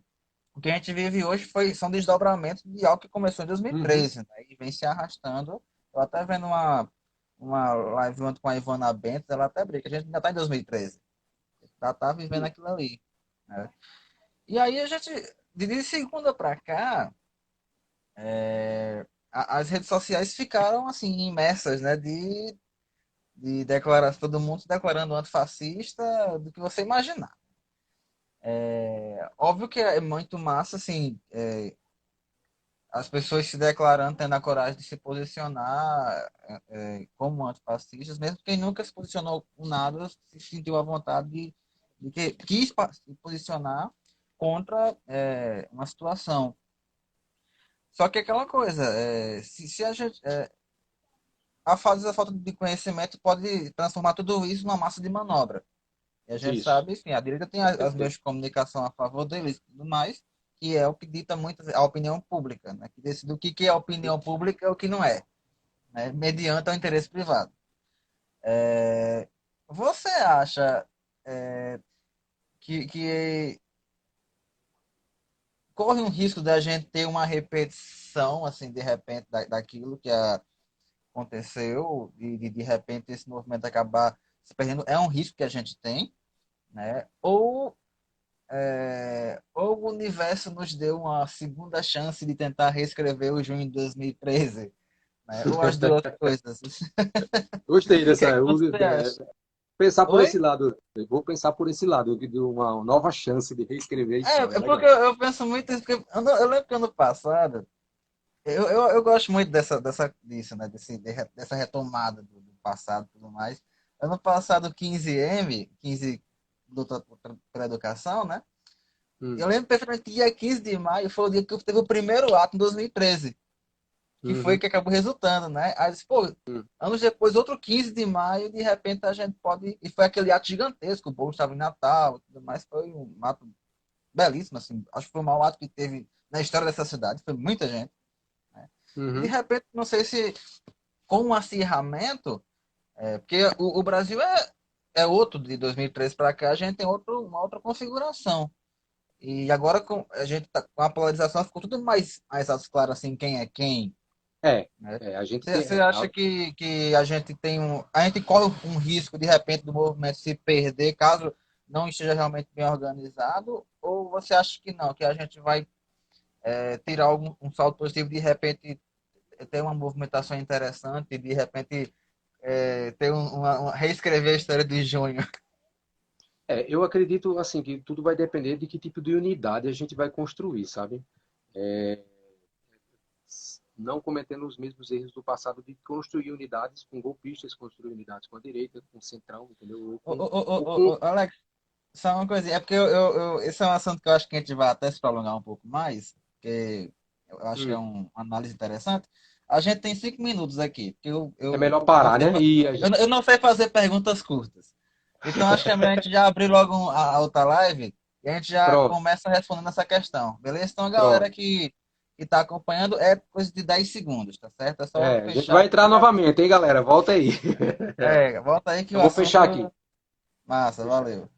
que a gente vive hoje são desdobramentos de algo que começou em
Uhum.
2013, né? E vem se arrastando. Eu até vendo uma live ontem com a Ivana Bento, ela até brinca, a gente ainda está em 2013. Tá vivendo aquilo ali, né? E aí a gente, de segunda para cá, as redes sociais ficaram assim imersas, né? De declarar, todo mundo se declarando antifascista do que você imaginar. Óbvio que é muito massa, assim, as pessoas se declarando, tendo a coragem de se posicionar como antifascistas, mesmo quem nunca se posicionou com nada, se sentiu à vontade de que quis se posicionar contra uma situação. Só que aquela coisa, se a gente, a falta de conhecimento pode transformar tudo isso numa massa de manobra. E a gente
Isso.
sabe, enfim, a direita tem
Com
as
certeza.
meios de comunicação a favor deles e tudo mais, que é o que dita muito a opinião pública, né? Que decide o que é a opinião pública e o que não é, né? Mediante o interesse privado. Você acha que corre um risco da gente ter uma repetição, assim, de repente, daquilo que aconteceu e de repente esse movimento acabar se perdendo? É um risco que a gente tem, né? Ou o universo nos deu uma segunda chance de tentar reescrever o junho de 2013, né? Ou as duas coisas.
Gostei
O que é
dessa.
que você acha?
Pensar por esse
Oi?
lado. Eu vou pensar por esse lado, de uma nova chance de reescrever a história.
É porque
Legal.
eu penso muito isso, porque eu lembro que ano passado, eu gosto muito disso, né? Dessa retomada do passado e tudo mais. Ano passado, 15 luta pela educação, né?
Hum.
Eu lembro perfeitamente que dia 15 de maio foi o dia que teve o primeiro ato em 2013. Que foi
Uhum.
que acabou resultando, né? Aí disse, pô,
Hum.
anos depois, outro 15 de maio, de repente a gente pode. E foi aquele ato gigantesco, o bolo estava em Natal e tudo mais. Foi um ato belíssimo, assim. Acho que foi o maior ato que teve na história dessa cidade, foi muita gente. Né? E de
Uhum.
repente, não sei se com um acirramento, porque o Brasil é outro de 2013 para cá, a gente tem uma outra configuração. E agora a gente tá com a polarização, ficou tudo mais claro assim, quem é quem,
É,
né?
a gente tem.
Você acha que a gente a gente corre um risco de repente do movimento se perder caso não esteja realmente bem organizado? Ou você acha que não, que a gente vai tirar um salto positivo de repente ter uma movimentação interessante, de repente ter reescrever a história de junho?
Eu acredito assim que tudo vai depender de que tipo de unidade a gente vai construir, sabe? Não cometendo os mesmos erros do passado de construir unidades com golpistas, construir unidades com a direita, com o centrão, entendeu?
Alex, só uma coisinha, é porque esse é um assunto que eu acho que a gente vai até se prolongar um pouco mais, porque eu acho que é
Hum.
uma análise interessante. A gente tem 5 minutos aqui, porque
É melhor parar, né?
eu não sei fazer perguntas curtas. Então acho que é melhor a gente já abrir logo a outra live e a gente já
Pronto,
começa respondendo essa questão, beleza? Então, galera
pronto.
que que tá acompanhando, é coisa de 10 segundos, tá certo? É só
A gente
fechar
vai entrar
aqui.
novamente, hein, galera? Volta aí.
Volta aí que
Eu
o
vou fechar aqui.
assunto. Massa,
Fechar.
valeu.